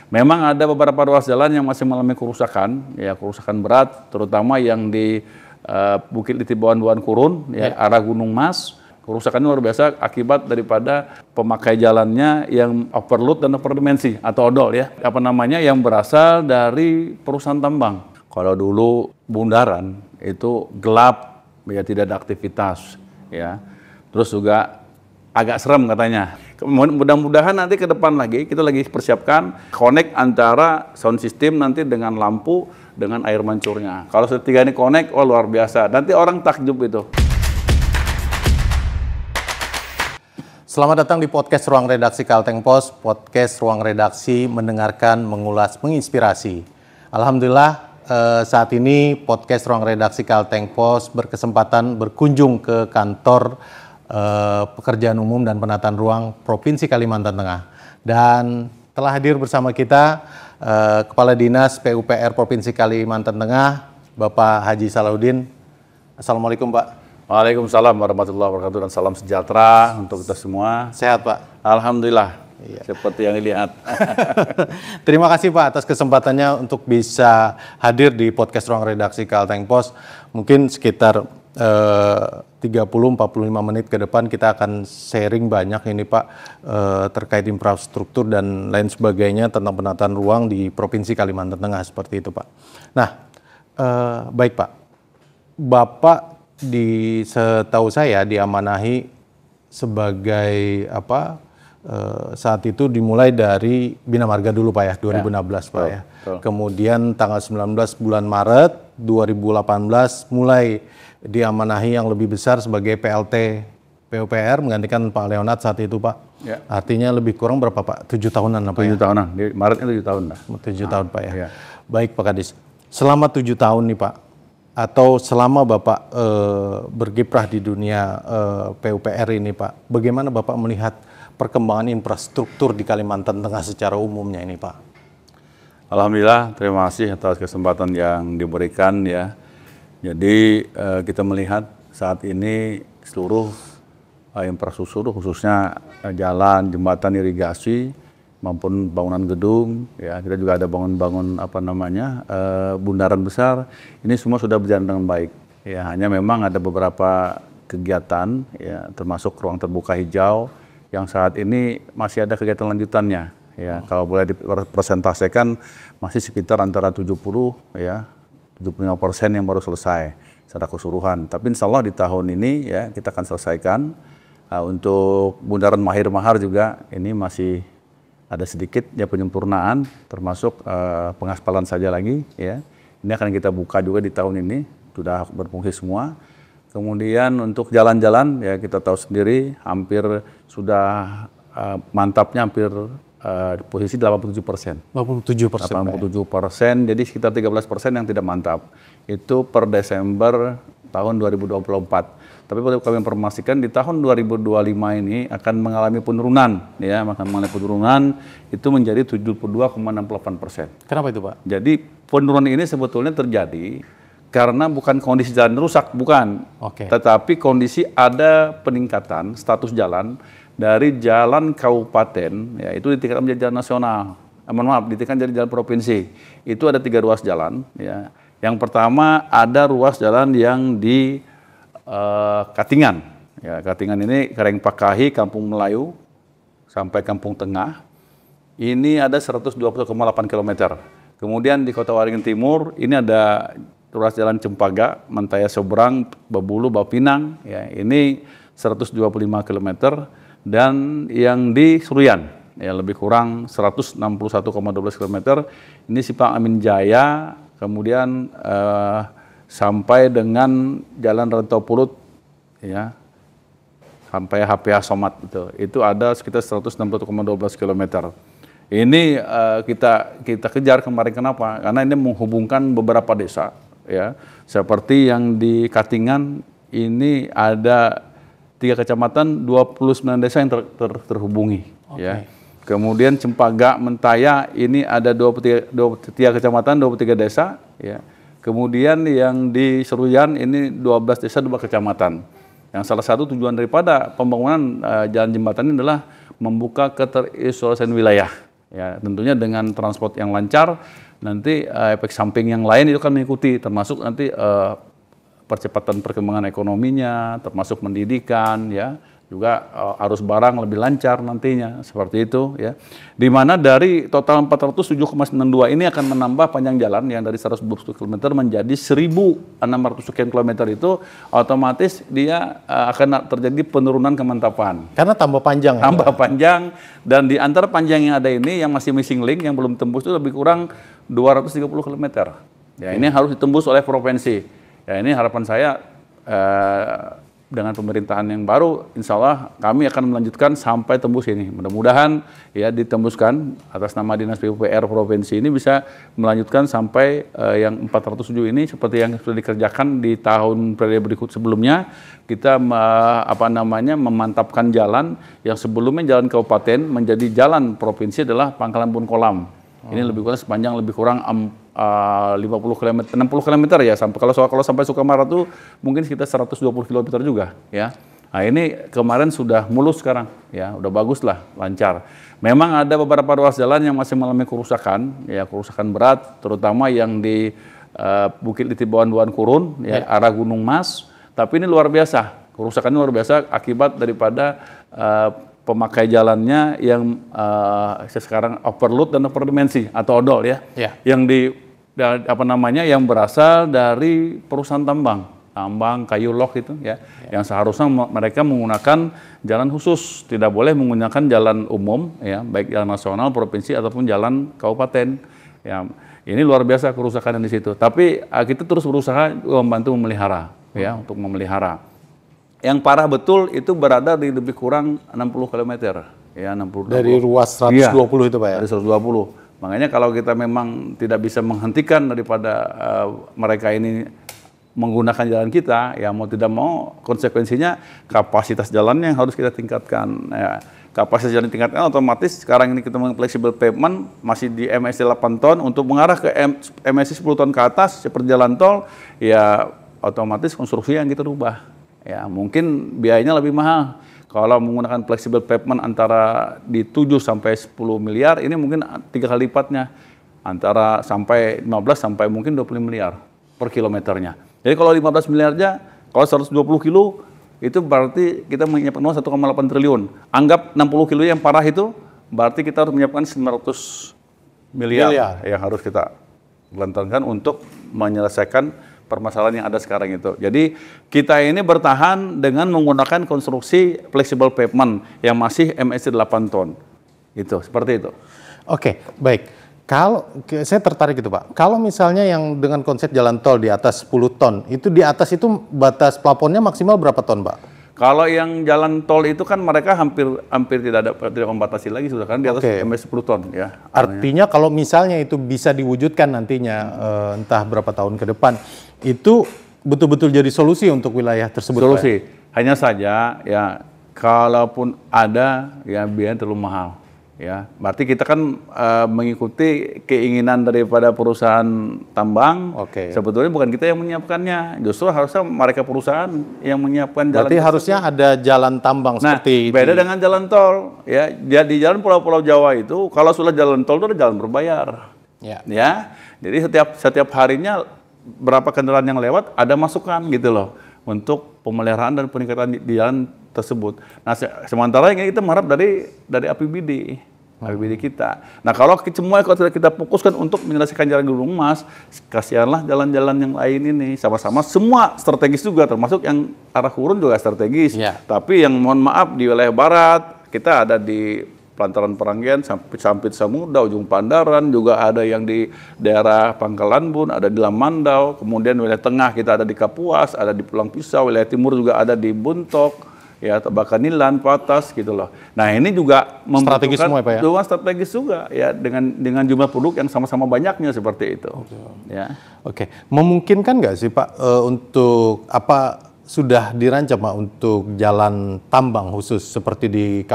Memang ada beberapa ruas jalan yang masih mengalami kerusakan, ya kerusakan berat, terutama yang di Bukit Litibuan Kurun, ya arah Gunung Mas. Kerusakannya luar biasa akibat daripada pemakai jalannya yang overload dan overdimensi atau odol ya. Apa namanya yang berasal dari perusahaan tambang. Kalau dulu bundaran itu gelap, ya tidak ada aktivitas, ya. Terus juga agak serem katanya. Mudah-mudahan nanti ke depan lagi kita lagi persiapkan connect antara sound system nanti dengan lampu dengan air mancurnya. Kalau ketiga ini connect, oh luar biasa. Nanti orang takjub itu. Selamat datang di podcast Ruang Redaksi Kalteng Pos. Podcast Ruang Redaksi mendengarkan, mengulas, menginspirasi. Alhamdulillah saat ini podcast Ruang Redaksi Kalteng Pos berkesempatan berkunjung ke kantor Pekerjaan Umum dan Penataan Ruang Provinsi Kalimantan Tengah. Dan telah hadir bersama kita Kepala Dinas PUPR Provinsi Kalimantan Tengah, Bapak Haji Salahuddin. Assalamualaikum Pak. Waalaikumsalam warahmatullahi wabarakatuh dan salam sejahtera untuk kita semua. Sehat Pak? Alhamdulillah, iya. Seperti yang dilihat. Terima kasih Pak atas kesempatannya untuk bisa hadir di podcast Ruang Redaksi Kalteng Pos. Mungkin sekitar 30-45 menit ke depan kita akan sharing banyak ini Pak terkait infrastruktur dan lain sebagainya tentang penataan ruang di Provinsi Kalimantan Tengah seperti itu Pak. Nah, baik Pak, Bapak setahu saya diamanahi sebagai saat itu dimulai dari Bina Marga dulu Pak ya, 2016 Pak ya. Kemudian tanggal 19 bulan Maret 2018 mulai diamanahi yang lebih besar sebagai PLT PUPR menggantikan Pak Leonard saat itu Pak. Ya. Artinya lebih kurang berapa Pak? 7 tahunan apa 7 tahunan, di Maretnya 7 tahun lah. 7 tahun Pak ya. Ya. Baik Pak Kadis, selama 7 tahun nih Pak, atau selama Bapak berkiprah di dunia PUPR ini Pak, bagaimana Bapak melihat perkembangan infrastruktur di Kalimantan Tengah secara umumnya ini Pak? Alhamdulillah, terima kasih atas kesempatan yang diberikan ya. Jadi kita melihat saat ini seluruh infrastruktur khususnya jalan, jembatan, irigasi maupun bangunan gedung ya, kita juga ada bangun-bangun bundaran besar, ini semua sudah berjalan dengan baik ya. Hanya memang ada beberapa kegiatan ya, termasuk ruang terbuka hijau yang saat ini masih ada kegiatan lanjutannya ya. Kalau boleh dipresentasikan masih sekitar antara 70 ya 75% yang baru selesai secara keseluruhan. Tapi insya Allah di tahun ini ya kita akan selesaikan. Untuk bundaran Mahir Mahar juga ini masih ada sedikit ya penyempurnaan, termasuk pengaspalan saja lagi ya. Ini akan kita buka juga di tahun ini, sudah berfungsi semua. Kemudian untuk jalan-jalan ya kita tahu sendiri hampir sudah mantapnya hampir posisi 87%. 87%, jadi sekitar 13% yang tidak mantap. Itu per Desember tahun 2024. Tapi perlu kami informasikan di tahun 2025 ini akan mengalami penurunan, ya, akan mengalami penurunan itu menjadi 72,68%. Kenapa itu Pak? Jadi penurunan ini sebetulnya terjadi karena bukan kondisi jalan rusak, bukan. Tetapi kondisi ada peningkatan status jalan dari jalan kabupaten, ya itu ditingkatkan menjadi jalan nasional. Ditingkatkan jadi jalan provinsi. Itu ada 3 ruas jalan. Ya. Yang pertama ada ruas jalan yang di Katingan. Ya, Katingan ini Karengpakahi, Kampung Melayu sampai Kampung Tengah. Ini ada 120,8 km. Kemudian di Kota Waringin Timur ini ada ruas jalan Cempaka, Mentaya Seberang, Babulu, Bapinang. Ya, ini 125 km. Dan yang di Suruyan, ya lebih kurang 161,12 km, ini Simpang Amin Jaya, kemudian sampai dengan Jalan Rantau Pulut, ya, sampai HPH Somat itu ada sekitar 161,12 km. Ini kita kejar kemarin, kenapa? Karena ini menghubungkan beberapa desa, ya, seperti yang di Katingan ini ada 3 kecamatan, 29 desa yang terhubungi. Ya. Kemudian Cempaka, Mentaya ini ada 23 kecamatan, 23 desa. Ya. Kemudian yang di Seruyan ini 12 desa, 2 kecamatan. Yang salah satu tujuan daripada pembangunan jalan jembatan ini adalah membuka keterisolasian wilayah. Ya, tentunya dengan transport yang lancar, nanti efek samping yang lain itu kan mengikuti, termasuk nanti percepatan perkembangan ekonominya, termasuk pendidikan, ya, juga arus barang lebih lancar nantinya, seperti itu, ya. Di mana dari total 407,92 ini akan menambah panjang jalan yang dari 120 km menjadi 1.600 sekian kilometer itu, otomatis dia akan terjadi penurunan kemantapan. Karena tambah panjang. Tambah panjang, dan di antara panjang yang ada ini, yang masih missing link, yang belum tembus itu lebih kurang 230 km. Ya, ini harus ditembus oleh provinsi. Ya, ini harapan saya dengan pemerintahan yang baru, insya Allah kami akan melanjutkan sampai tembus ini. Mudah-mudahan ya ditembuskan atas nama Dinas PUPR Provinsi ini bisa melanjutkan sampai yang 407 ini seperti yang sudah dikerjakan di tahun periode berikut sebelumnya. Kita memantapkan jalan yang sebelumnya jalan kabupaten menjadi jalan provinsi adalah Pangkalan Bun Kolam. Ini lebih kurang sepanjang lebih kurang 50 km, 60 km ya, sampai kalau sampai Sukamara tuh mungkin sekitar 120 km juga ya. Nah, ini kemarin sudah mulus sekarang ya, udah bagus lah, lancar. Memang ada beberapa ruas jalan yang masih mengalami kerusakan ya, kerusakan berat, terutama yang di Bukit Litibawan Kurun ya, arah Gunung Mas. Tapi ini luar biasa, kerusakannya luar biasa akibat daripada pemakai jalannya yang sekarang overload dan overdimensi atau odol ya, yang yang berasal dari perusahaan tambang kayu log itu ya, yang seharusnya mereka menggunakan jalan khusus, tidak boleh menggunakan jalan umum ya, baik jalan nasional, provinsi ataupun jalan kabupaten ya. Ini luar biasa kerusakan di situ. Tapi kita terus berusaha membantu memelihara ya, untuk memelihara. Yang parah betul itu berada di lebih kurang 60 km ya, 60 dari ruas 120 itu Pak ya. Dari 120. Makanya kalau kita memang tidak bisa menghentikan daripada mereka ini menggunakan jalan kita, ya mau tidak mau konsekuensinya kapasitas jalannya yang harus kita tingkatkan ya. Kapasitas jalan tingkatkan otomatis sekarang ini kita menggunakan flexible pavement masih di MSC 8 ton untuk mengarah ke MSC 10 ton ke atas seperti jalan tol ya, otomatis konstruksi yang kita rubah. Ya, mungkin biayanya lebih mahal. Kalau menggunakan flexible pavement antara di 7 sampai 10 miliar, ini mungkin 3 kali lipatnya. Antara sampai 15 sampai mungkin 20 miliar per kilometernya. Jadi kalau 15 miliarnya, kalau 120 kilo, itu berarti kita menyiapkan uang 1,8 triliun. Anggap 60 kilo yang parah itu, berarti kita harus menyiapkan 900 miliar yang harus kita gelontorkan untuk menyelesaikan permasalahan yang ada sekarang itu. Jadi kita ini bertahan dengan menggunakan konstruksi flexible pavement yang masih MSC 8 ton. Itu, seperti itu. Oke, baik. Kalau saya tertarik itu Pak. Kalau misalnya yang dengan konsep jalan tol di atas 10 ton, itu di atas itu batas plafonnya maksimal berapa ton Pak? Kalau yang jalan tol itu kan mereka hampir tidak membatasi lagi sudah kan di atas MSC 10 ton ya. Artinya kalau misalnya itu bisa diwujudkan nantinya entah berapa tahun ke depan, itu betul-betul jadi solusi untuk wilayah tersebut. Solusi. Pak? Hanya saja ya kalaupun ada ya biaya terlalu mahal. Ya, berarti kita kan mengikuti keinginan daripada perusahaan tambang. Sebetulnya bukan kita yang menyiapkannya, justru harusnya mereka perusahaan yang menyiapkan jalan. Berarti harusnya ada jalan tambang seperti beda dengan jalan tol. Ya, di jalan pulau-pulau Jawa itu kalau sudah jalan tol itu ada jalan berbayar. Ya, jadi setiap harinya berapa kendaraan yang lewat ada masukan gitu loh untuk pemeliharaan dan peningkatan di jalan tersebut. Nah, sementara yang kita mengharap dari APBD kita. Nah, kalau semua kita fokuskan untuk menyelesaikan jalan Gunung Mas, kasihanlah jalan-jalan yang lain ini. Sama-sama semua strategis juga, termasuk yang arah Kurun juga strategis. Tapi yang mohon maaf di wilayah barat, kita ada di Pelantaran Peranggian, Sampit Samudra, Ujung Pandaran, juga ada yang di daerah Pangkalan Bun, ada di Lamandau, kemudian wilayah tengah kita ada di Kapuas, ada di Pulang Pisau, wilayah timur juga ada di Buntok, ya Tabakanilan, Patas gitu loh. Nah, ini juga strategis semua Pak ya? Strategis juga ya, dengan jumlah penduduk yang sama-sama banyaknya seperti itu. Ya. Oke, memungkinkan nggak sih Pak untuk sudah dirancang Pak untuk jalan tambang khusus seperti di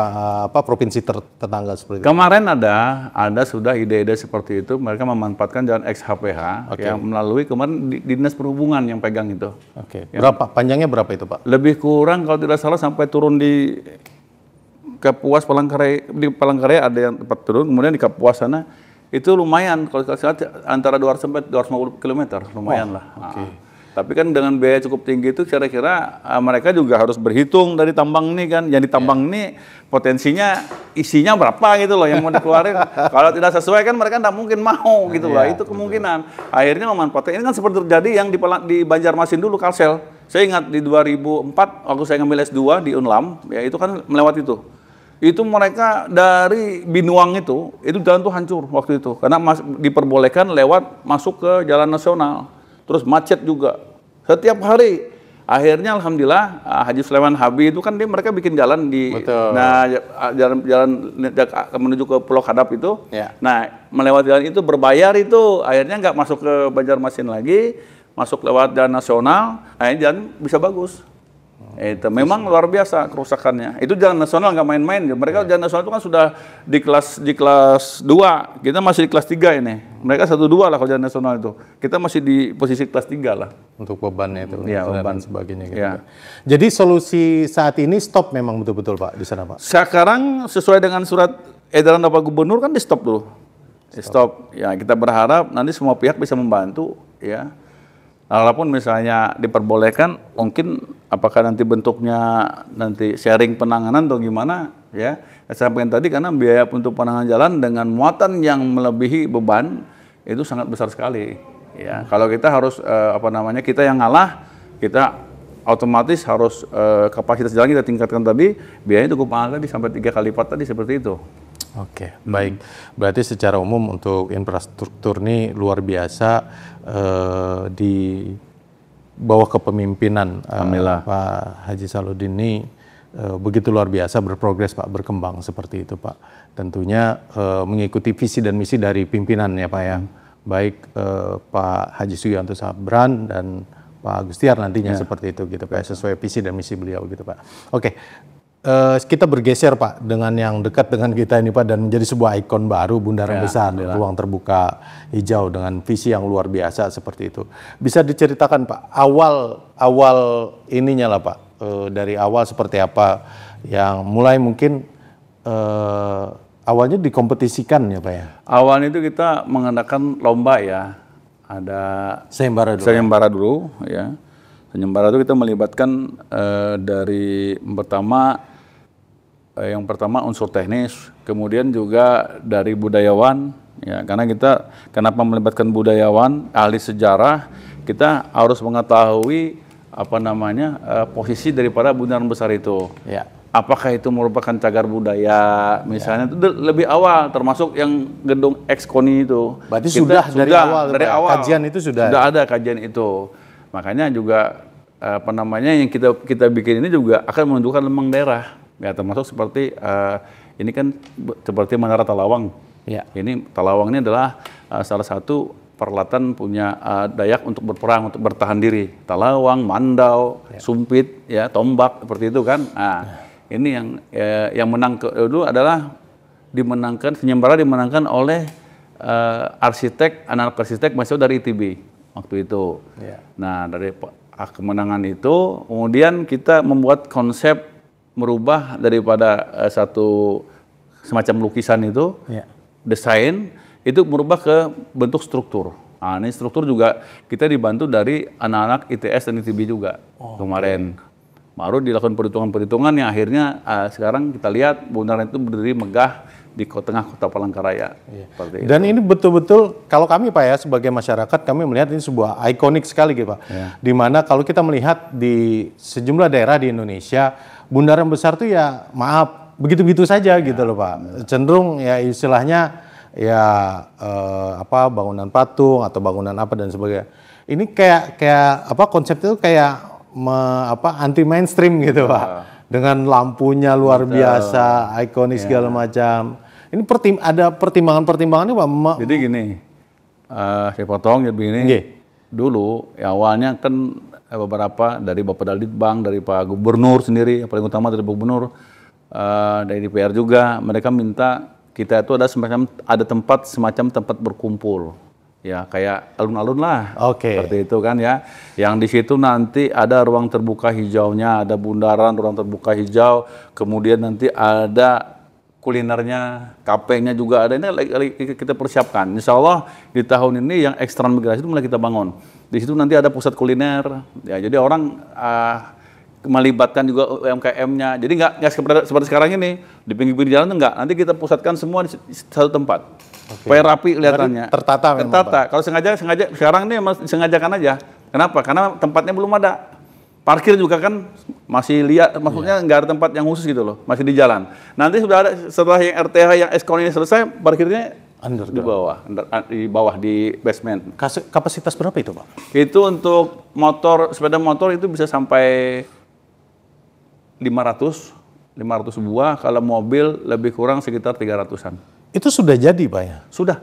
provinsi tetangga seperti itu? Kemarin ada sudah ide-ide seperti itu, mereka memanfaatkan jalan XHPH yang melalui kemarin di Dinas Perhubungan yang pegang itu. Berapa panjangnya berapa itu Pak? Lebih kurang kalau tidak salah sampai turun di Kapuas Palangkaraya, di Palangkaraya ada yang tempat turun, kemudian di Kapuas sana itu lumayan kalau saya lihat antara 200 sampai 250 km, lumayan lah. Tapi kan dengan biaya cukup tinggi itu kira-kira mereka juga harus berhitung dari tambang ini kan. Yang ditambang ini potensinya isinya berapa gitu loh yang mau dikeluarin. Kalau tidak sesuai kan mereka tidak mungkin mau gitu loh. Itu kemungkinan. Akhirnya memanfaatkan. Ini kan seperti terjadi yang di Banjarmasin dulu, Kalsel. Saya ingat di 2004 waktu saya ngambil S2 di Unlam, ya itu kan melewati itu. Itu mereka dari Binuang itu jalan tuh hancur waktu itu. Karena diperbolehkan lewat masuk ke jalan nasional. Terus macet juga setiap hari. Akhirnya alhamdulillah Haji Sulaiman Habib itu kan mereka bikin jalan di jalan menuju ke Pulau Kadap itu. Nah, melewati jalan itu berbayar itu akhirnya nggak masuk ke Banjarmasin lagi, masuk lewat jalan nasional. Akhirnya jalan bisa bagus. Itu memang luar biasa kerusakannya. Itu jalan nasional nggak main-main. Mereka jalan nasional itu kan sudah di kelas 2. Kita masih di kelas 3 ini. Mereka 1-2 lah kalau jalan nasional itu. Kita masih di posisi kelas 3 lah. Untuk bebannya itu. Ya, beban dan sebagainya. Gitu. Ya. Jadi solusi saat ini stop memang betul-betul Pak di sana Pak? Sekarang sesuai dengan surat edaran Bapak Gubernur kan di stop dulu. Stop. Ya kita berharap nanti semua pihak bisa membantu ya. Walaupun misalnya diperbolehkan, mungkin apakah nanti bentuknya nanti sharing penanganan atau gimana ya. Saya sampaikan tadi karena biaya untuk penanganan jalan dengan muatan yang melebihi beban itu sangat besar sekali. Ya, kalau kita harus kita yang ngalah, kita otomatis harus kapasitas jalan kita tingkatkan tadi, biayanya cukup mahal tadi sampai 3 kali lipat tadi seperti itu. Oke, baik. Berarti secara umum untuk infrastruktur ini luar biasa di bawah kepemimpinan Pak Haji Salahuddin ini begitu luar biasa berprogres Pak, berkembang seperti itu Pak. Tentunya mengikuti visi dan misi dari pimpinannya Pak ya, baik Pak Haji Suyanto Sabran dan Pak Agustiar nantinya seperti itu gitu Pak, sesuai visi dan misi beliau gitu Pak. Oke. Kita bergeser Pak dengan yang dekat dengan kita ini Pak dan menjadi sebuah ikon baru Bundaran Besar, ruang terbuka hijau dengan visi yang luar biasa seperti itu. Bisa diceritakan Pak awal ininya lah Pak, dari awal seperti apa yang mulai mungkin awalnya dikompetisikan ya Pak ya? Awalnya itu kita mengadakan lomba ya, ada sayembara dulu ya. Sayembara itu kita melibatkan dari yang pertama unsur teknis, kemudian juga dari budayawan, ya karena kita kenapa melibatkan budayawan, ahli sejarah, kita harus mengetahui posisi daripada Bundaran Besar itu. Ya. Apakah itu merupakan cagar budaya, misalnya itu lebih awal, termasuk yang gedung ex-KONI itu. Berarti sudah dari awal, kajian itu sudah ada kajian itu. Makanya juga yang kita bikin ini juga akan menunjukkan lembang daerah. Ya, termasuk seperti ini kan seperti Menara Talawang. Ya. Ini Talawang ini adalah salah satu peralatan punya Dayak untuk berperang, untuk bertahan diri. Talawang, Mandau, Sumpit, ya tombak seperti itu kan. Nah, ini yang menang dulu adalah sayembara dimenangkan oleh anak arsitek mahasiswa dari ITB waktu itu. Ya. Nah, dari kemenangan itu kemudian kita membuat konsep merubah daripada satu semacam lukisan itu, desain itu merubah ke bentuk struktur. Nah, ini struktur juga kita dibantu dari anak-anak ITS dan ITB juga kemarin. Baru dilakukan perhitungan-perhitungan yang akhirnya sekarang kita lihat bundaran itu berdiri megah di tengah kota Palangkaraya. Dan ini betul-betul kalau kami Pak ya sebagai masyarakat kami melihat ini sebuah ikonik sekali gitu Pak. Dimana kalau kita melihat di sejumlah daerah di Indonesia Bundaran Besar tuh ya maaf begitu-begitu saja gitu loh Pak. Cenderung ya istilahnya ya bangunan patung atau bangunan apa dan sebagainya. Ini kayak konsepnya itu kayak anti mainstream gitu Pak. Dengan lampunya luar biasa, ikonik segala macam. Ini ada pertimbangan-pertimbangannya Pak. Jadi gini, saya potong jadi begini. Dulu ya awalnya kan beberapa dari Bapak Dalitbang, dari Pak Gubernur sendiri, yang paling utama dari Pak Gubernur, dari DPR juga, mereka minta kita itu ada semacam tempat berkumpul. Ya kayak alun-alun lah, Oke. seperti itu kan ya. Yang di situ nanti ada ruang terbuka hijaunya, ada bundaran ruang terbuka hijau, kemudian nanti ada kulinernya, kafenya juga ada. Ini lagi kita persiapkan. Insya Allah di tahun ini yang ekstra migrasi itu mulai kita bangun. Di situ nanti ada pusat kuliner, ya jadi orang melibatkan juga UMKM-nya. Jadi nggak seperti sekarang ini di pinggir-pinggir jalan enggak. Nanti kita pusatkan semua di satu tempat. Supaya rapi kelihatannya. Tertata memang, Pak. Kalau sengaja sekarang ini disengajakan aja. Kenapa? Karena tempatnya belum ada. Parkir juga kan masih lihat, maksudnya nggak ada tempat yang khusus gitu loh, masih di jalan. Nanti sudah ada setelah yang RTH yang Eskon ini selesai, parkirnya di bawah di basement. Kapasitas berapa itu, Pak? Itu untuk sepeda motor itu bisa sampai 500 buah, kalau mobil lebih kurang sekitar 300-an. Itu sudah jadi, Pak ya? Sudah.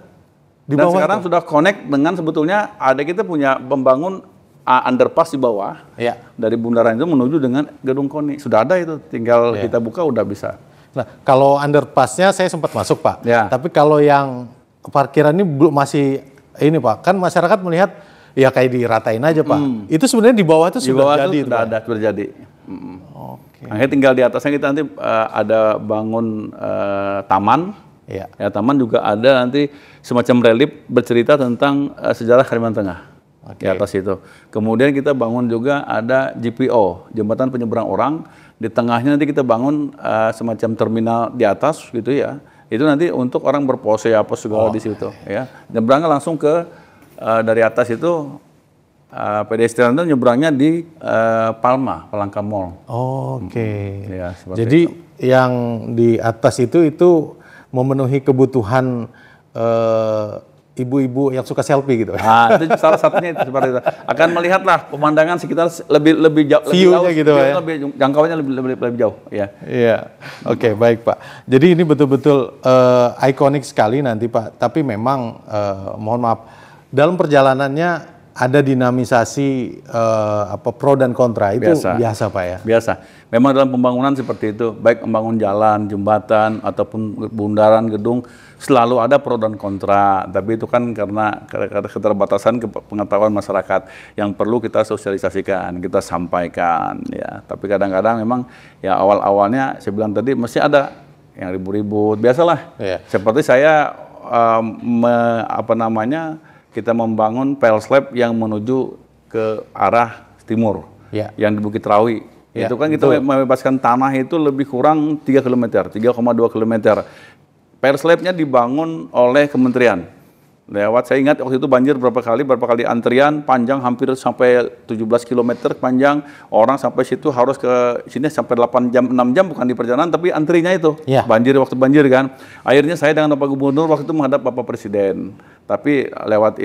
Di Dan bawah sekarang sudah connect dengan sebetulnya kita punya membangun underpass di bawah. Ya. Dari bundaran itu menuju dengan gedung KONI. Sudah ada itu, tinggal kita buka udah bisa. Nah, kalau underpassnya saya sempat masuk, Pak. Ya. Tapi kalau yang parkiran ini belum masih ini, Pak. Kan masyarakat melihat ya kayak diratain aja, Pak. Itu sebenarnya di bawah itu sudah jadi. Sudah jadi. Oke. Akhirnya tinggal di atasnya kita nanti ada bangun taman. Ya. Ya, taman juga ada nanti semacam relief bercerita tentang sejarah Kalimantan Tengah. Di atas itu. Kemudian kita bangun juga ada JPO, jembatan penyeberang orang. Di tengahnya nanti kita bangun semacam terminal di atas gitu ya. Itu nanti untuk orang berpose apa segala di situ ya. Nyebrangnya langsung ke dari atas itu pedestrian itu nyebrangnya di Palangka Mall. Oke. Ya, jadi itu. Yang di atas itu memenuhi kebutuhan ibu-ibu yang suka selfie gitu. Nah, itu salah satunya itu seperti itu. Akan melihatlah pemandangan sekitar lebih jauh, view-nya gitu ya. Lebih jangkauannya lebih jauh, ya. Iya. Oke, baik, Pak. Jadi ini betul-betul ikonik sekali nanti, Pak. Tapi memang mohon maaf, dalam perjalanannya ada dinamisasi pro dan kontra itu biasa, Pak ya. Biasa. Memang dalam pembangunan seperti itu, baik membangun jalan, jembatan ataupun bundaran, gedung, selalu ada pro dan kontra. Tapi itu kan karena keterbatasan pengetahuan masyarakat yang perlu kita sosialisasikan, kita sampaikan ya. Tapi kadang-kadang memang ya awal-awalnya saya bilang tadi mesti ada yang ribut-ribut, biasalah. Yeah. Seperti saya kita membangun PL slab yang menuju ke arah timur, yang di Bukit Rawi. Itu kan kita membebaskan tanah itu lebih kurang 3 km, 3,2 km. PL slab-nya dibangun oleh kementerian. Saya ingat waktu itu banjir berapa kali antrian panjang hampir sampai 17 km panjang. Orang sampai situ harus ke sini sampai 8 jam, 6 jam bukan di perjalanan tapi antrinya itu. Waktu banjir kan. Akhirnya saya dengan Bapak Gubernur waktu itu menghadap Bapak Presiden. Tapi lewat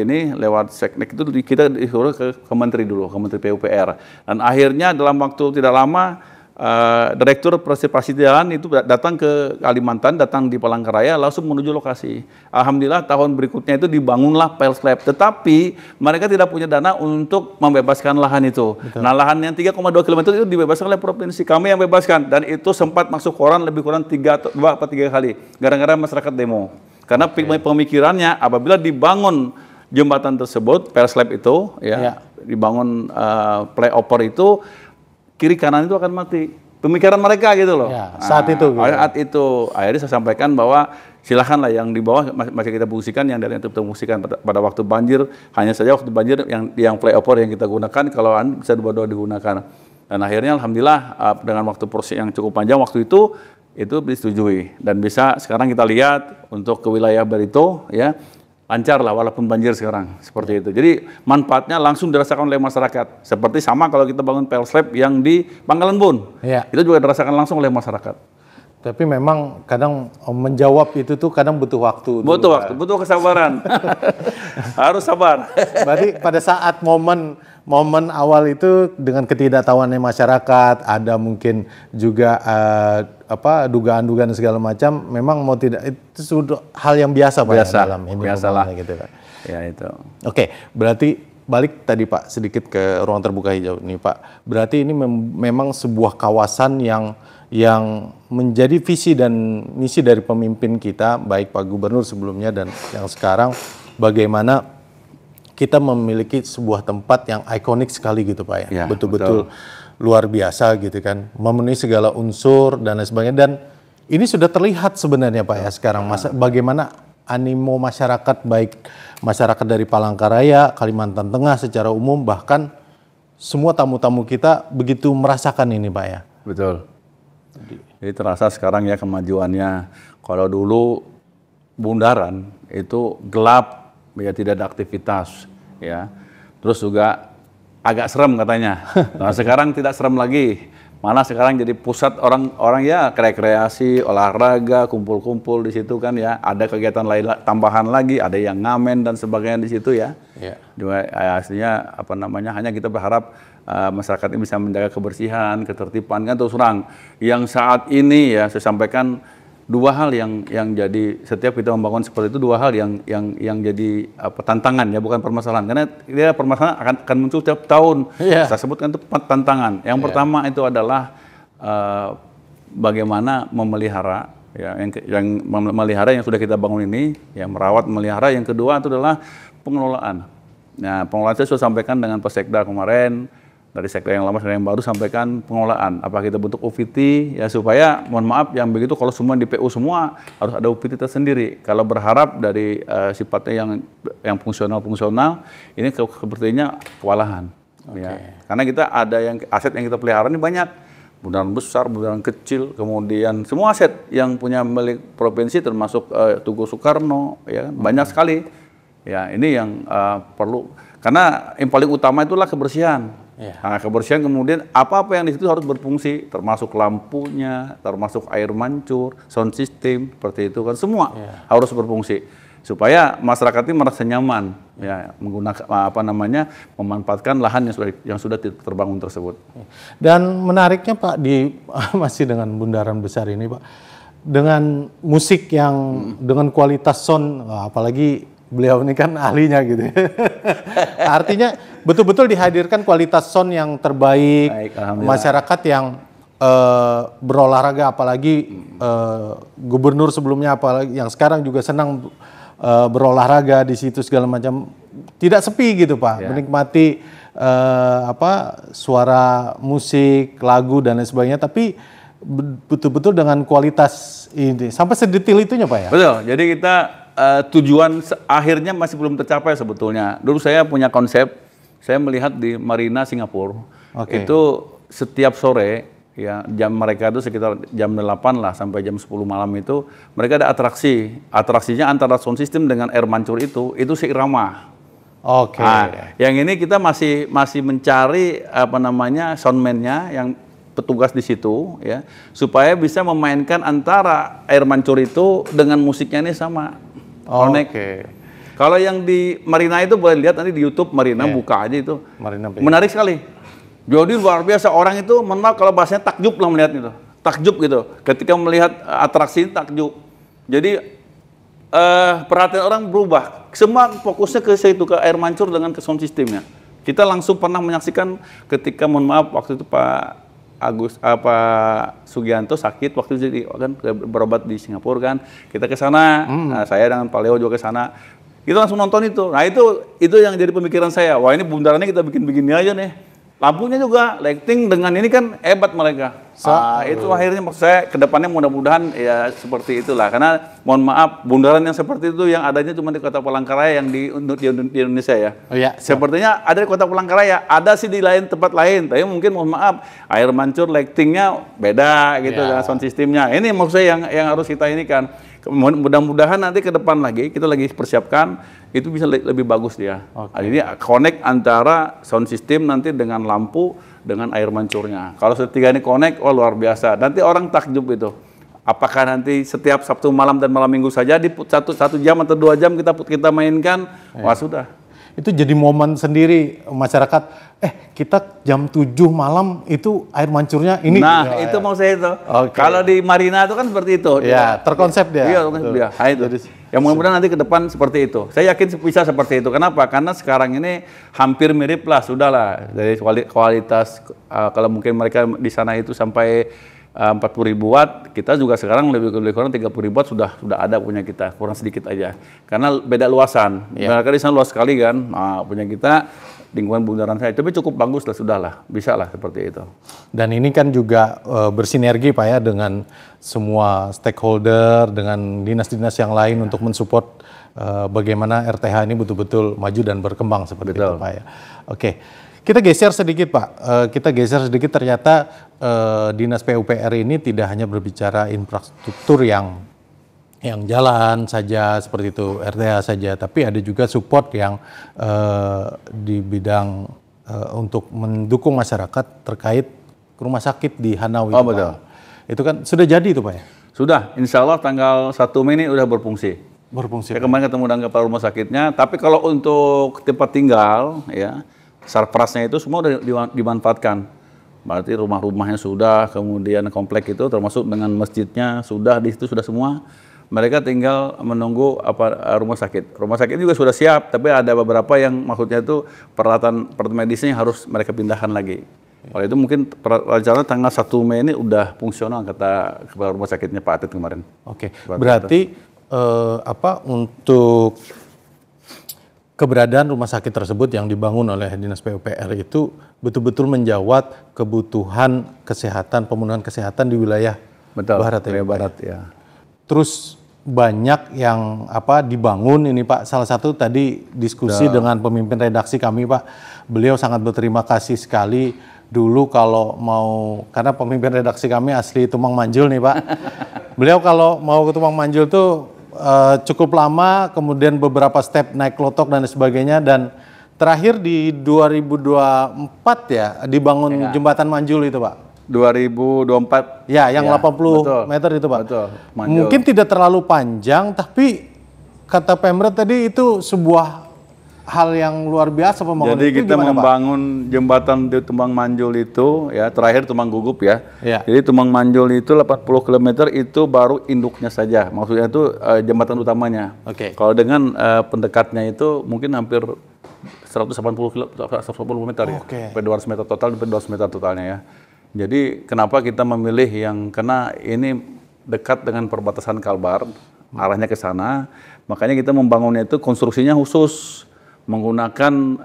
seknek itu kita disuruh ke Menteri dulu, ke Menteri PUPR. Dan akhirnya dalam waktu tidak lama Direktur Konservasi Jalan itu datang ke Kalimantan, datang di Palangkaraya, langsung menuju lokasi. Alhamdulillah tahun berikutnya itu dibangunlah PL slab. Tetapi mereka tidak punya dana untuk membebaskan lahan itu. Betul. Nah lahan yang 3,2 km itu dibebaskan oleh provinsi. Kami yang bebaskan dan itu sempat masuk koran lebih kurang 2 atau 3 kali. Gara-gara masyarakat demo. Karena pemikirannya apabila dibangun jembatan tersebut, PL slab itu, dibangun flyover itu, kiri kanan itu akan mati. Pemikiran mereka gitu loh. Saat itu. Saat itu akhirnya saya sampaikan bahwa silakanlah yang di bawah masih kita fungsikan, yang dari itu kita fungsikan pada waktu banjir. Hanya saja waktu banjir yang flyover yang kita gunakan, kalau bisa dua-dua digunakan. Dan akhirnya alhamdulillah dengan waktu proses yang cukup panjang waktu itu disetujui dan bisa sekarang kita lihat untuk ke wilayah Barito ya. Lancar lah walaupun banjir sekarang seperti itu. Jadi manfaatnya langsung dirasakan oleh masyarakat. Seperti sama kalau kita bangun PL slab yang di Pangkalan Bun. Itu juga dirasakan langsung oleh masyarakat. Tapi memang kadang menjawab itu tuh kadang butuh waktu. Butuh kesabaran. Harus sabar. Berarti pada saat momen awal itu dengan ketidaktahuannya masyarakat, ada mungkin juga dugaan-dugaan segala macam, memang mau tidak itu sudah hal yang biasa Pak dalam ini. Biasalah gitu Pak. Ya itu. Oke, berarti balik tadi Pak sedikit ke ruang terbuka hijau ini Pak. Berarti ini memang sebuah kawasan yang menjadi visi dan misi dari pemimpin kita, baik Pak Gubernur sebelumnya dan yang sekarang, bagaimana kita memiliki sebuah tempat yang ikonik sekali gitu Pak Ya, betul-betul luar biasa gitu kan, memenuhi segala unsur dan lain sebagainya, dan ini sudah terlihat sebenarnya Pak sekarang bagaimana animo masyarakat, baik masyarakat dari Palangkaraya, Kalimantan Tengah secara umum, bahkan semua tamu-tamu kita begitu merasakan ini Pak Betul. Jadi terasa sekarang ya kemajuannya. Kalau dulu Bundaran itu gelap, ya tidak ada aktivitas, ya. Terus juga agak serem katanya. Nah, sekarang tidak serem lagi. Malah sekarang jadi pusat orang-orang ya rekreasi, olahraga, kumpul-kumpul di situ kan ya. Ada kegiatan lain tambahan lagi, ada yang ngamen dan sebagainya di situ ya. Juga aslinya apa namanya, hanya kita berharap masyarakat ini bisa menjaga kebersihan, ketertiban kan terus terang. Yang saat ini ya saya sampaikan dua hal yang jadi setiap kita membangun seperti itu, dua hal yang jadi tantangan ya, bukan permasalahan, karena dia permasalahan akan muncul setiap tahun. Saya sebutkan itu tantangan. Yang pertama itu adalah bagaimana memelihara ya, yang memelihara yang sudah kita bangun ini, ya merawat, memelihara. Yang kedua itu adalah pengelolaan. Nah, pengelolaan saya sudah sampaikan dengan Pak Sekda kemarin. Dari sektor yang lama sampai yang baru sampaikan pengelolaan. Apa kita bentuk UVT ya, supaya mohon maaf yang begitu kalau semua di PU semua harus ada UVT tersendiri. Kalau berharap dari sifatnya yang fungsional ini sepertinya kewalahan. Ya. Karena kita ada yang aset yang kita pelihara ini banyak. Bundaran besar, bundaran kecil, kemudian semua aset yang punya milik provinsi termasuk Tugu Soekarno ya, banyak sekali. Ya, ini yang perlu, karena yang paling utama itulah kebersihan. Nah, kebersihan kemudian apa-apa yang di situ harus berfungsi, termasuk lampunya, termasuk air mancur, sound system, seperti itu kan semua harus berfungsi supaya masyarakat ini merasa nyaman ya menggunakan memanfaatkan lahan yang sudah terbangun tersebut. Dan menariknya Pak masih dengan bundaran besar ini Pak, dengan musik yang dengan kualitas sound, apalagi beliau ini kan ahlinya gitu. Artinya betul-betul dihadirkan kualitas sound yang terbaik, masyarakat yang berolahraga, apalagi gubernur sebelumnya, apalagi yang sekarang juga senang berolahraga di situ segala macam, tidak sepi gitu Pak, menikmati suara musik, lagu dan lain sebagainya, tapi betul-betul dengan kualitas ini sampai sedetil itunya Pak ya. Betul. Jadi kita tujuan akhirnya masih belum tercapai sebetulnya. Dulu saya punya konsep, saya melihat di Marina Singapura, itu setiap sore ya jam mereka itu sekitar jam 8 lah sampai jam 10 malam itu mereka ada atraksi. Atraksinya antara sound system dengan air mancur itu seirama. Nah, yang ini kita masih mencari soundman-nya yang petugas di situ ya, supaya bisa memainkan antara air mancur itu dengan musiknya ini sama. Kalau yang di Marina itu boleh lihat nanti di YouTube Marina, buka aja itu. Menarik sekali. Jadi luar biasa, orang itu mengenal, kalau bahasanya takjub lah melihat itu. Takjub gitu. Ketika melihat atraksi ini takjub. Jadi perhatian orang berubah. Semua fokusnya ke situ, ke air mancur dengan ke sound systemnya. Kita langsung pernah menyaksikan ketika mohon maaf waktu itu Pak Sugianto sakit waktu itu kan berobat di Singapura kan, kita ke sana, saya dengan Pak Leo juga ke sana, kita langsung nonton itu. Nah itu yang jadi pemikiran saya, wah ini bundarannya kita bikin begini aja nih, lampunya juga lighting dengan ini kan hebat mereka. Itu akhirnya maksud saya kedepannya mudah-mudahan ya seperti itulah, karena mohon maaf bundaran yang seperti itu yang adanya cuma di Kota Palangkaraya yang di Indonesia ya. Sepertinya ada di Kota Palangkaraya, ada sih di tempat lain, tapi mungkin mohon maaf air mancur lightingnya beda gitu dengan sound systemnya. Ini maksud saya yang harus kita ini kan. Mudah-mudahan nanti ke depan lagi kita lagi persiapkan itu bisa lebih bagus dia. Jadi connect antara sound system nanti dengan lampu dengan air mancurnya. Kalau ketiga ini connect, oh luar biasa. Nanti orang takjub itu. Apakah nanti setiap Sabtu malam dan malam Minggu saja di satu jam atau 2 jam kita mainkan? Wah sudah. Itu jadi momen sendiri masyarakat. Kita jam 7 malam itu air mancurnya ini. Nah itu mau saya itu. Kalau di Marina itu kan seperti itu. Ya terkonsep dia. Iya terkonsep dia. Nah, itu. Yang mudah-mudahan nanti ke depan seperti itu. Saya yakin bisa seperti itu. Kenapa? Karena sekarang ini hampir mirip lah, sudahlah dari kualitas. Kalau mungkin mereka di sana itu sampai 40.000 watt, kita juga sekarang lebih kurang 30.000 watt sudah ada punya kita, kurang sedikit aja. Karena beda luasan. Mereka di sana luas sekali kan, punya kita lingkungan bundaran saya, tapi cukup bagus lah, sudah lah, bisa lah seperti itu. Dan ini kan juga bersinergi Pak ya dengan semua stakeholder, dengan dinas-dinas yang lain untuk mensupport bagaimana RTH ini betul-betul maju dan berkembang seperti itu Pak ya. Oke, kita geser sedikit Pak, ternyata Dinas PUPR ini tidak hanya berbicara infrastruktur yang jalan saja seperti itu, RTH saja, tapi ada juga support yang di bidang untuk mendukung masyarakat terkait rumah sakit di Hanawi. Oh betul. Itu kan sudah jadi itu Pak ya? Sudah, insya Allah tanggal 1 Mei ini udah berfungsi. Saya kemarin ketemu dengan kepala rumah sakitnya, tapi kalau untuk tempat tinggal, ya sarprasnya itu semua udah dimanfaatkan. Berarti rumah-rumahnya sudah, kemudian komplek itu termasuk dengan masjidnya sudah, di situ sudah semua. Mereka tinggal menunggu rumah sakit. Rumah sakit juga sudah siap, tapi ada beberapa yang maksudnya itu peralatan medisnya harus mereka pindahkan lagi. Oleh itu mungkin rencana tanggal 1 Mei ini udah fungsional kata kepala rumah sakitnya Pak Atit kemarin. Oke. Berarti untuk keberadaan rumah sakit tersebut yang dibangun oleh Dinas PUPR itu betul-betul menjawab kebutuhan kesehatan, pemenuhan kesehatan di wilayah Barat ya. Barat ya. Terus banyak yang dibangun ini Pak. Salah satu tadi diskusi dengan pemimpin redaksi kami Pak. Beliau sangat berterima kasih sekali dulu kalau mau, karena pemimpin redaksi kami asli Tumang Manjul nih Pak. Beliau kalau mau ke Tumang Manjul tuh cukup lama, kemudian beberapa step naik klotok dan sebagainya, dan terakhir di 2024 ya dibangun jembatan Manjul itu Pak. 2024 ya, yang 80 meter itu Pak. Betul. Mungkin tidak terlalu panjang, tapi kata Pemret tadi itu sebuah hal yang luar biasa pembangunan. Jadi kita membangun jembatan di Tumbang Manjul itu ya, terakhir Tumbang Gugup ya. Jadi Tumbang Manjul itu 80 km itu baru induknya saja. Maksudnya itu jembatan utamanya. Kalau dengan pendekatnya itu mungkin hampir 180 meter ya. Sampai 200 meter total, sampai 200 meter totalnya ya. Jadi kenapa kita memilih yang, karena ini dekat dengan perbatasan Kalbar, arahnya ke sana, makanya kita membangunnya itu konstruksinya khusus menggunakan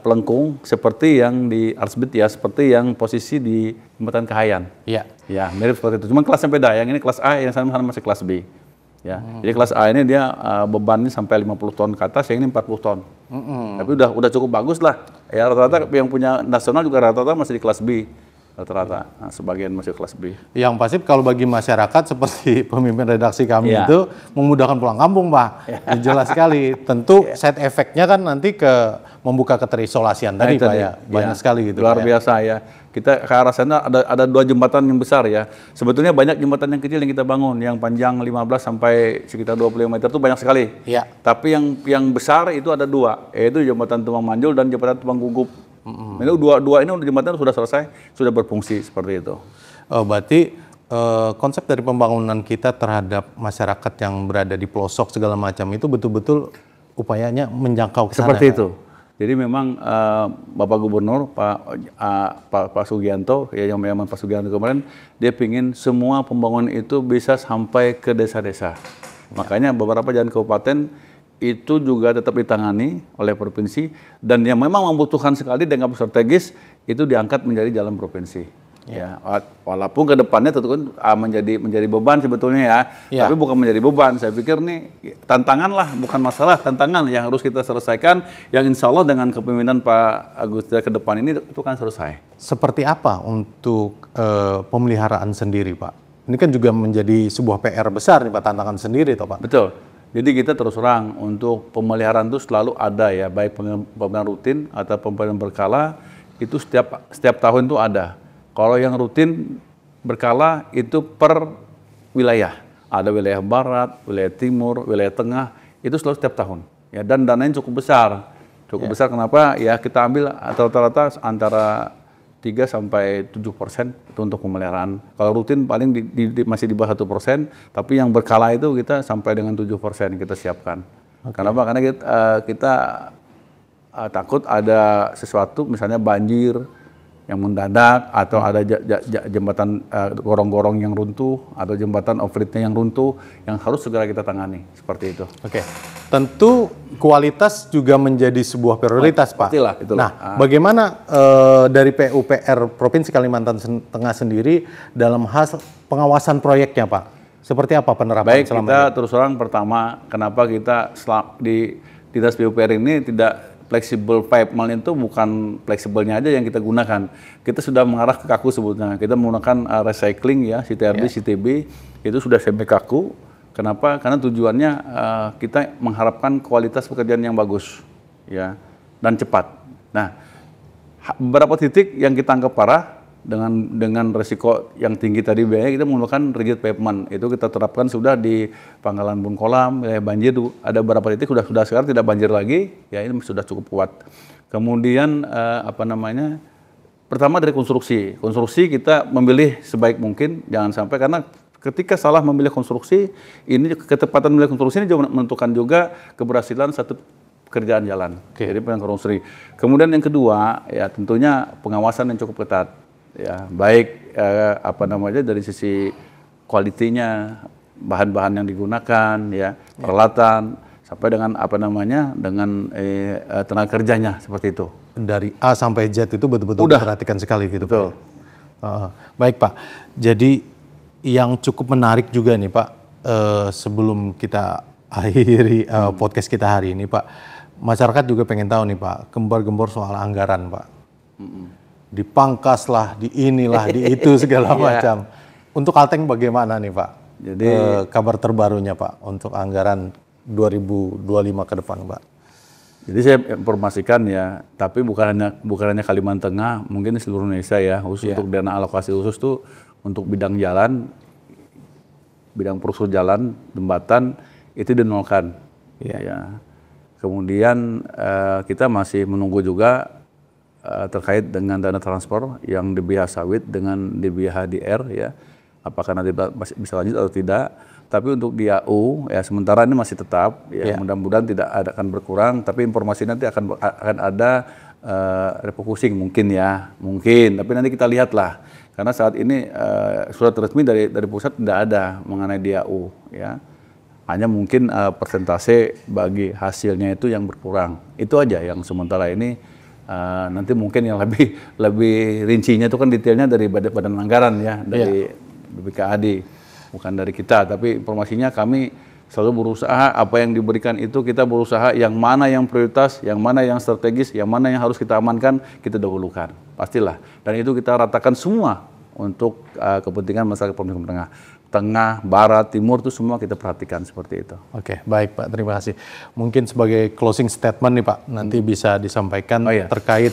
pelengkung seperti yang di Arsbit ya, seperti yang posisi di Jembatan Kahayan. Ya, mirip seperti itu. Cuma kelasnya beda, yang ini kelas A, yang sana masih kelas B. Ya, jadi kelas A ini dia bebannya sampai 50 ton ke atas, yang ini 40 ton. Tapi udah cukup bagus lah. Ya, rata-rata yang punya nasional juga rata-rata masih di kelas B. Rata-rata, sebagian masih kelas B. Yang pasti kalau bagi masyarakat seperti pemimpin redaksi kami itu memudahkan pulang kampung Pak. Jelas sekali. Tentu side effect-nya kan nanti membuka keterisolasian tadi Pak ya. Banyak sekali gitu. Luar biasa ya. Kita ke arah sana ada 2 jembatan yang besar ya. Sebetulnya banyak jembatan yang kecil yang kita bangun, yang panjang 15 sampai sekitar 25 meter itu banyak sekali. Tapi yang besar itu ada 2, yaitu jembatan Tumbang Manjul dan jembatan Tumbang Gugup. Ini dua ini jembatan sudah selesai, sudah berfungsi seperti itu. Berarti konsep dari pembangunan kita terhadap masyarakat yang berada di pelosok segala macam itu betul-betul upayanya menjangkau ke sana. Seperti itu. Jadi memang Bapak Gubernur Pak Sugianto, ya yang memang Pak Sugianto kemarin, dia pingin semua pembangunan itu bisa sampai ke desa-desa. Makanya beberapa jalan kabupaten itu juga tetap ditangani oleh provinsi, dan yang memang membutuhkan sekali dengan strategis itu diangkat menjadi jalan provinsi. Ya, walaupun ke depannya tentu kan menjadi beban sebetulnya ya, tapi bukan menjadi beban. Saya pikir nih tantangan lah, bukan masalah, tantangan yang harus kita selesaikan, yang insya Allah dengan kepemimpinan Pak Agus ke depan ini itu kan selesai. Seperti apa untuk pemeliharaan sendiri Pak? Ini kan juga menjadi sebuah PR besar nih Pak, tantangan sendiri toh Pak? Betul. Jadi kita terus terang untuk pemeliharaan itu selalu ada ya, baik pemeliharaan rutin atau pemeliharaan berkala, itu setiap tahun itu ada. Kalau yang rutin berkala itu per wilayah. Ada wilayah barat, wilayah timur, wilayah tengah, itu selalu setiap tahun. Ya, dan dananya cukup besar. Cukup besar kenapa? Ya kita ambil rata-rata antara 3-7% itu untuk pemeliharaan. Kalau rutin paling masih di bawah 1%, tapi yang berkala itu kita sampai dengan 7% kita siapkan. Kenapa? Karena kita takut ada sesuatu, misalnya banjir, yang mendadak, atau ada jembatan gorong-gorong yang runtuh, atau jembatan overhead-nya yang runtuh, yang harus segera kita tangani, seperti itu. Oke, tentu kualitas juga menjadi sebuah prioritas, Pak. Itulah. Nah, bagaimana dari PUPR Provinsi Kalimantan Tengah sendiri dalam hal pengawasan proyeknya, Pak? Seperti apa penerapan selama ini? Baik, kita terus terang pertama, kenapa kita di Dinas PUPR ini tidak flexible pavement itu bukan fleksibelnya aja yang kita gunakan. Kita sudah mengarah ke kaku sebetulnya. Kita menggunakan recycling ya, CTRD, CTB, itu sudah sampai kaku. Kenapa? Karena tujuannya kita mengharapkan kualitas pekerjaan yang bagus ya dan cepat. Nah, beberapa titik yang kita anggap parah dengan resiko yang tinggi tadi biaya, kita menggunakan rigid pavement. Itu kita terapkan sudah di Pangkalan Bunkolam, banjir ada beberapa titik sudah sekarang tidak banjir lagi, ya ini sudah cukup kuat. Kemudian pertama dari konstruksi. Konstruksi kita memilih sebaik mungkin, jangan sampai, karena ketika salah memilih konstruksi, ini ketepatan memilih konstruksi ini juga menentukan juga keberhasilan satu pekerjaan jalan. Jadi konstruksi. Kemudian yang kedua, ya tentunya pengawasan yang cukup ketat. Ya, baik dari sisi kualitinya, bahan-bahan yang digunakan, ya, peralatan, sampai dengan dengan tenaga kerjanya, seperti itu. Dari A sampai Z itu betul-betul diperhatikan sekali gitu. Betul. Baik, Pak. Jadi yang cukup menarik juga nih, Pak, sebelum kita akhiri podcast kita hari ini, Pak, masyarakat juga pengen tahu nih, Pak, gembar-gembor soal anggaran, Pak. Dipangkas lah, di inilah, di itu segala macam. Untuk Kalteng bagaimana nih, Pak? Jadi kabar terbarunya, Pak, untuk anggaran 2025 ke depan, Pak. Jadi saya informasikan ya, tapi bukan hanya Kalimantan Tengah, mungkin di seluruh Indonesia ya, khusus untuk dana alokasi khusus tuh untuk bidang jalan, bidang infrastruktur jalan, jembatan itu dinolkan. Ya. Kemudian kita masih menunggu juga terkait dengan dana transfer yang DBH sawit dengan DBH DR ya, apakah nanti bisa lanjut atau tidak. Tapi untuk di AU ya sementara ini masih tetap ya, mudah-mudahan tidak akan berkurang, tapi informasi nanti akan ada refocusing mungkin, tapi nanti kita lihatlah, karena saat ini surat resmi dari pusat tidak ada mengenai di AU ya, hanya mungkin persentase bagi hasilnya itu yang berkurang, itu aja yang sementara ini. Nanti mungkin yang lebih rincinya itu kan detailnya dari badan anggaran ya, dari BPKAD, bukan dari kita. Tapi informasinya kami selalu berusaha apa yang diberikan itu kita berusaha yang mana yang prioritas, yang mana yang strategis, yang mana yang harus kita amankan, kita dahulukan. Pastilah. Dan itu kita ratakan semua untuk kepentingan masyarakat Provinsi Tengah, Barat, Timur itu semua kita perhatikan seperti itu. Oke, baik Pak, terima kasih. Mungkin sebagai closing statement nih Pak, nanti bisa disampaikan terkait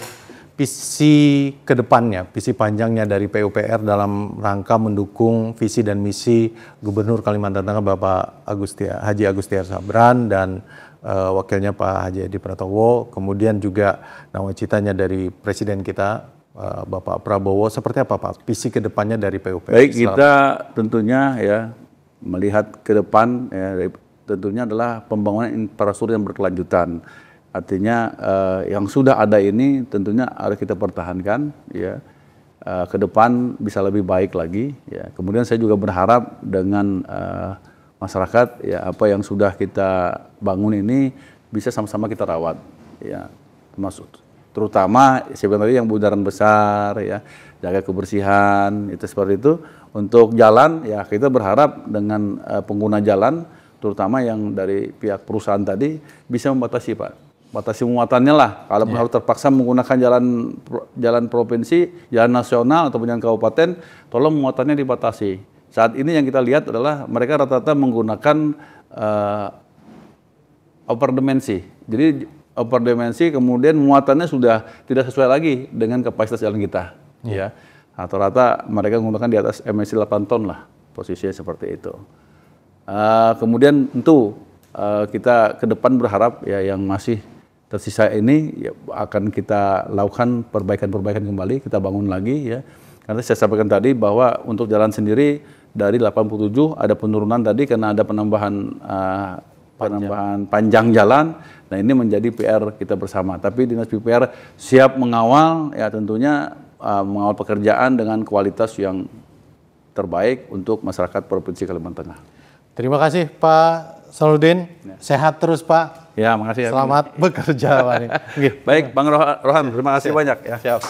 visi kedepannya, visi panjangnya dari PUPR dalam rangka mendukung visi dan misi Gubernur Kalimantan Tengah Bapak Haji Agustiar Sabran dan wakilnya Pak Haji Edi Pratowo, kemudian juga nawacitanya dari Presiden kita Bapak Prabowo, seperti apa Pak visi kedepannya dari PUPR? Baik, kita tentunya ya melihat ke depan ya, tentunya adalah pembangunan infrastruktur yang berkelanjutan. Artinya yang sudah ada ini tentunya harus kita pertahankan ya, ke depan bisa lebih baik lagi ya. Kemudian saya juga berharap dengan masyarakat ya, apa yang sudah kita bangun ini bisa sama-sama kita rawat ya, terutama sebenarnya yang bundaran besar ya, jaga kebersihan itu seperti itu. Untuk jalan ya kita berharap dengan pengguna jalan terutama yang dari pihak perusahaan tadi bisa membatasi Pak, batasi muatannya lah. Kalau harus terpaksa menggunakan jalan provinsi, jalan nasional ataupun jalan kabupaten, tolong muatannya dibatasi. Saat ini yang kita lihat adalah mereka rata-rata menggunakan overdimensi. Jadi overdimensi, kemudian muatannya sudah tidak sesuai lagi dengan kapasitas jalan kita. Ya, rata-rata mereka menggunakan di atas MSI 8 ton lah, posisinya seperti itu. Kemudian tentu kita ke depan berharap ya yang masih tersisa ini ya, akan kita lakukan perbaikan-perbaikan kembali, kita bangun lagi ya. Karena saya sampaikan tadi bahwa untuk jalan sendiri dari 87 ada penurunan tadi karena ada penambahan panjang jalan. Nah ini menjadi PR kita bersama. Tapi Dinas PUPR siap mengawal ya tentunya mengawal pekerjaan dengan kualitas yang terbaik untuk masyarakat Provinsi Kalimantan Tengah. Terima kasih Pak Salahuddin. Sehat terus Pak. Ya, makasih. Selamat bekerja Pak. Baik, Bang Rohan, terima kasih banyak ya. Siap.